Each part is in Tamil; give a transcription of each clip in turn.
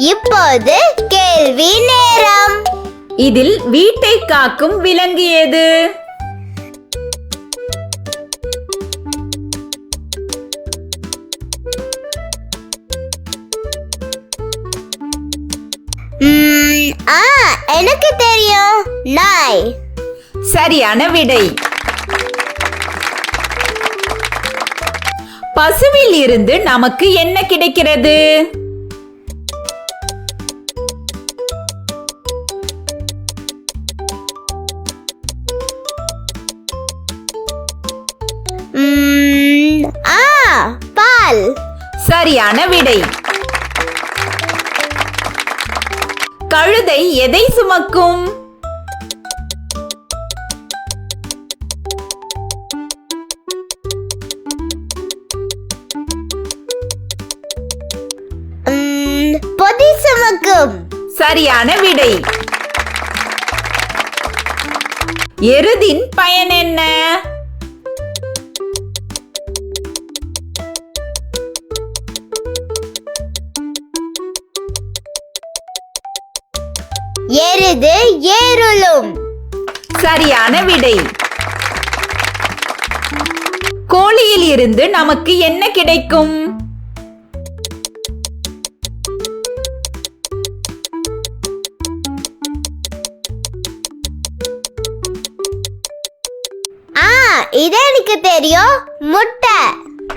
இப்போது கேள்வி நேரம். இதில் வீட்டை காக்கும் விலங்கு எது? எனக்கு தெரியும், நாய். சரியான விடை. பசுவில் இருந்து நமக்கு என்ன கிடைக்கிறது? பால். சரியான விடை. கழுதை எதை சுமக்கும்? பொதி சுமக்கும். சரியான விடை. எருதின் பயன் என்ன? எருது ஏறுலும். சரியான விடை. கோழியில் இருந்து நமக்கு என்ன கிடைக்கும்? இது எனக்கு தெரியும், முட்டை.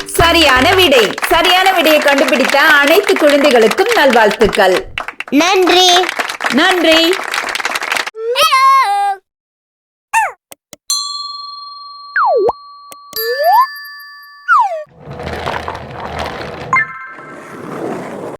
சரியான விடை. சரியான விடையை கண்டுபிடித்த அனைத்து குழந்தைகளுக்கும் நல்வாழ்த்துக்கள். நன்றி. நன்றி.